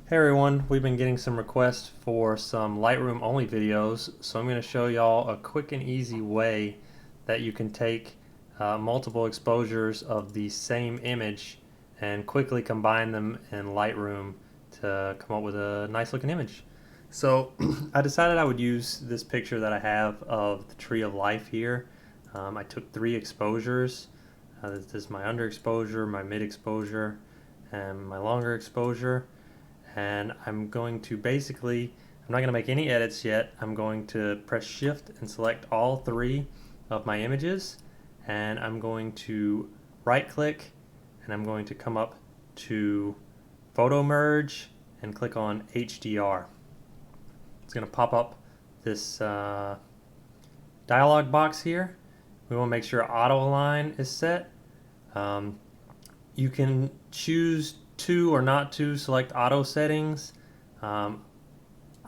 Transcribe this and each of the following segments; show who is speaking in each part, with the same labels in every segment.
Speaker 1: Hey everyone, we've been getting some requests for some Lightroom only videos, so I'm going to show y'all a quick and easy way that you can take multiple exposures of the same image and quickly combine them in Lightroom to come up with a nice looking image. So I decided I would use this picture that I have of the tree of life here. I took 3 exposures. This is my underexposure, my mid exposure, and my longer exposure. And I'm going to basically, I'm not going to make any edits yet. I'm going to press shift and select all 3 of my images, and I'm going to right click and I'm going to come up to photo merge and click on HDR. It's going to pop up this dialog box here. We want to make sure auto align is set. You can choose to or not to select auto settings. I'm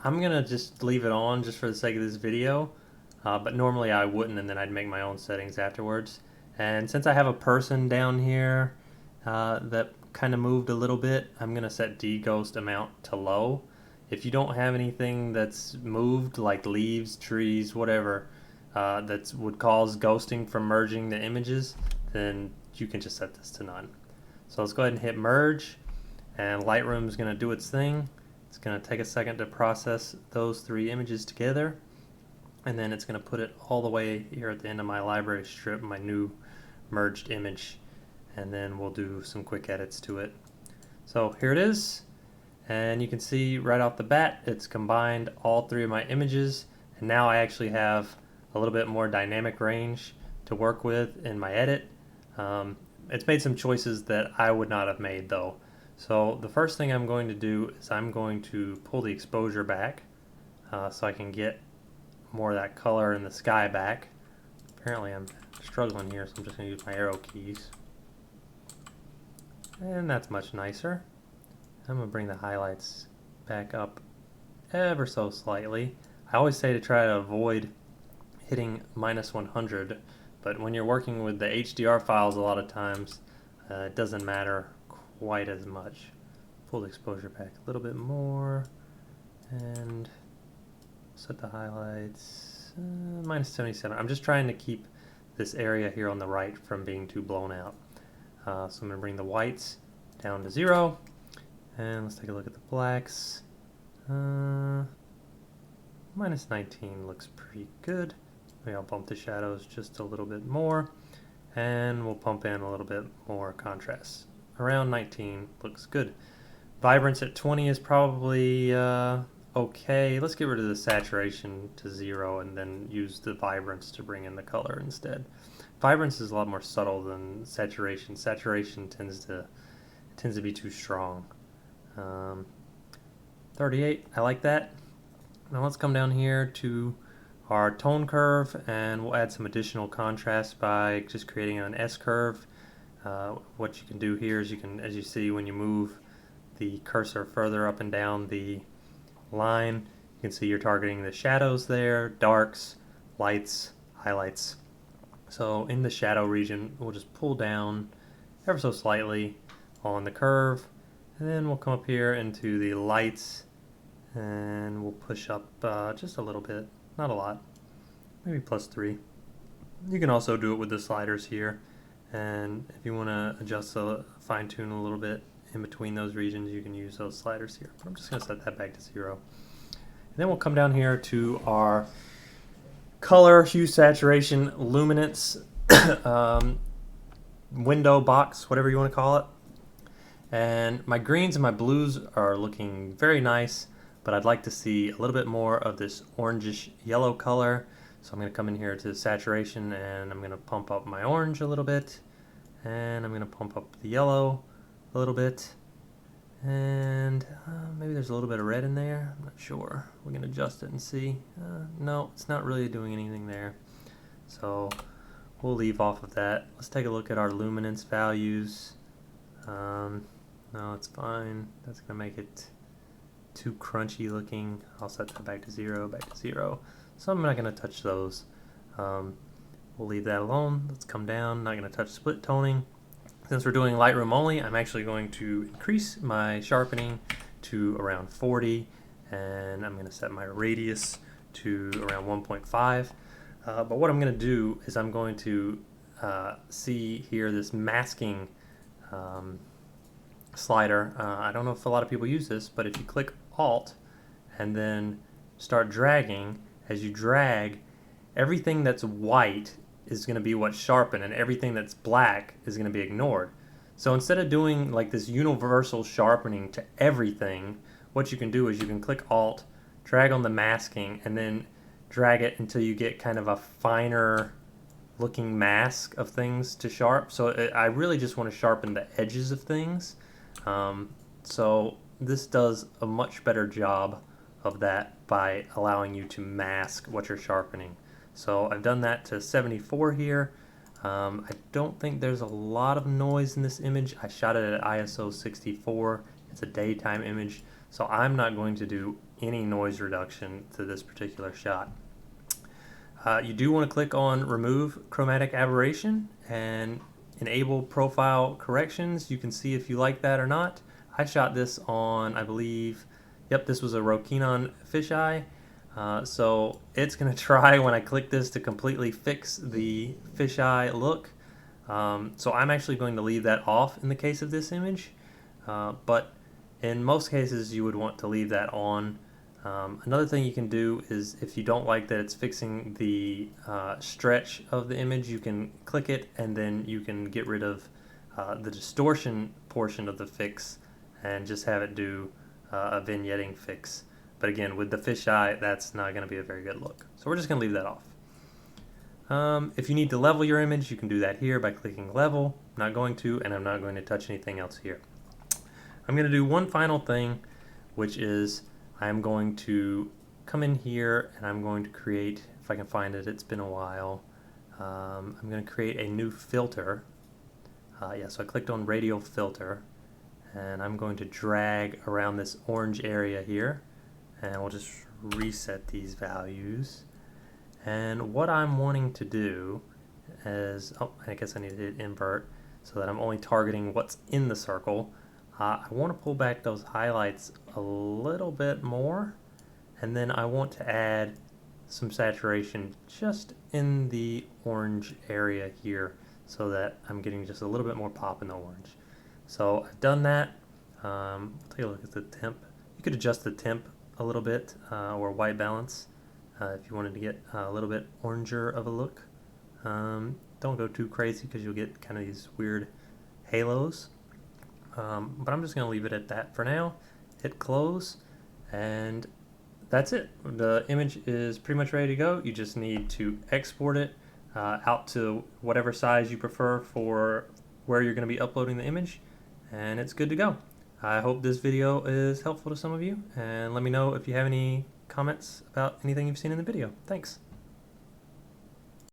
Speaker 1: gonna just leave it on just for the sake of this video, but normally I wouldn't, and then I'd make my own settings afterwards. And since I have a person down here that kind of moved a little bit, I'm gonna set deghost amount to low. If you don't have anything that's moved, like leaves, trees, whatever, that would cause ghosting from merging the images, then you can just set this to none. So let's go ahead and hit merge, and Lightroom is going to do its thing. It's going to take a second to process those 3 images together, and then it's going to put it all the way here at the end of my library strip, my new merged image, and then we'll do some quick edits to it. So here it is, and you can see right off the bat it's combined all 3 of my images, and now I actually have a little bit more dynamic range to work with in my edit. It's made some choices that I would not have made though. So the first thing I'm going to do is I'm going to pull the exposure back so I can get more of that color in the sky back. Apparently I'm struggling here, so I'm just going to use my arrow keys. And that's much nicer. I'm going to bring the highlights back up ever so slightly. I always say to try to avoid hitting -100, but when you're working with the HDR files a lot of times, it doesn't matter quite as much. Pull the exposure back a little bit more and set the highlights -77. I'm just trying to keep this area here on the right from being too blown out. So I'm going to bring the whites down to 0, and let's take a look at the blacks. -19 looks pretty good. Maybe I'll bump the shadows just a little bit more, and we'll pump in a little bit more contrast. Around 19 looks good. Vibrance at 20 is probably okay. Let's get rid of the saturation to 0 and then use the vibrance to bring in the color instead. Vibrance is a lot more subtle than saturation. Saturation tends to be too strong. 38, I like that. Now let's come down here to our tone curve, and we'll add some additional contrast by just creating an S curve. What you can do here is you can, as you see, when you move the cursor further up and down the line, you can see you're targeting the shadows there, darks, lights, highlights. So in the shadow region, we'll just pull down ever so slightly on the curve, and then we'll come up here into the lights, and we'll push up just a little bit. Not a lot, maybe +3. You can also do it with the sliders here, and if you want to adjust the fine tune a little bit in between those regions, you can use those sliders here. But I'm just going to set that back to 0. And then we'll come down here to our color, hue, saturation, luminance window box, whatever you want to call it. And my greens and my blues are looking very nice, but I'd like to see a little bit more of this orangish yellow color. So I'm going to come in here to saturation, and I'm going to pump up my orange a little bit, and I'm going to pump up the yellow a little bit, and maybe there's a little bit of red in there. I'm not sure. We're going to adjust it and see. No, it's not really doing anything there. So we'll leave off of that. Let's take a look at our luminance values. No, it's fine. That's going to make it too crunchy looking. I'll set that back to 0, back to 0. So I'm not going to touch those. We'll leave that alone. Let's come down. Not going to touch split toning. Since we're doing Lightroom only, I'm actually going to increase my sharpening to around 40, and I'm going to set my radius to around 1.5. But what I'm going to do is I'm going to see here this masking slider. I don't know if a lot of people use this, but if you click Alt and then start dragging, as you drag, everything that's white is going to be what's sharpened, and everything that's black is going to be ignored. So instead of doing like this universal sharpening to everything, what you can do is you can click Alt, drag on the masking, and then drag it until you get kind of a finer looking mask of things to sharp. So I really just want to sharpen the edges of things. So this does a much better job of that by allowing you to mask what you're sharpening. So I've done that to 74 here. I don't think there's a lot of noise in this image. I shot it at ISO 64. It's a daytime image, so I'm not going to do any noise reduction to this particular shot. You do want to click on Remove Chromatic Aberration and enable profile corrections. You can see if you like that or not. I shot this on, I believe, yep, this was a Rokinon fisheye. So it's going to try when I click this to completely fix the fisheye look. So I'm actually going to leave that off in the case of this image. But in most cases you would want to leave that on. Another thing you can do is if you don't like that it's fixing the stretch of the image, you can click it and then you can get rid of the distortion portion of the fix and just have it do a vignetting fix. But again, with the fisheye, that's not going to be a very good look. So we're just going to leave that off. If you need to level your image, you can do that here by clicking level. I'm not going to, and I'm not going to touch anything else here. I'm going to do one final thing, which is I'm going to come in here and I'm going to create, if I can find it, it's been a while, I'm going to create a new filter. Yeah, so I clicked on radial filter, and I'm going to drag around this orange area here, and we'll just reset these values. And what I'm wanting to do is, oh, I guess I need to hit invert so that I'm only targeting what's in the circle. I want to pull back those highlights a little bit more, and then I want to add some saturation just in the orange area here so that I'm getting just a little bit more pop in the orange. So I've done that. Take a look at the temp. You could adjust the temp a little bit, or white balance, if you wanted to get a little bit oranger of a look. Don't go too crazy because you'll get kind of these weird halos. But I'm just going to leave it at that for now. Hit close, and that's it. The image is pretty much ready to go. You just need to export it out to whatever size you prefer for where you're going to be uploading the image, and it's good to go. I hope this video is helpful to some of you, and let me know if you have any comments about anything you've seen in the video. Thanks.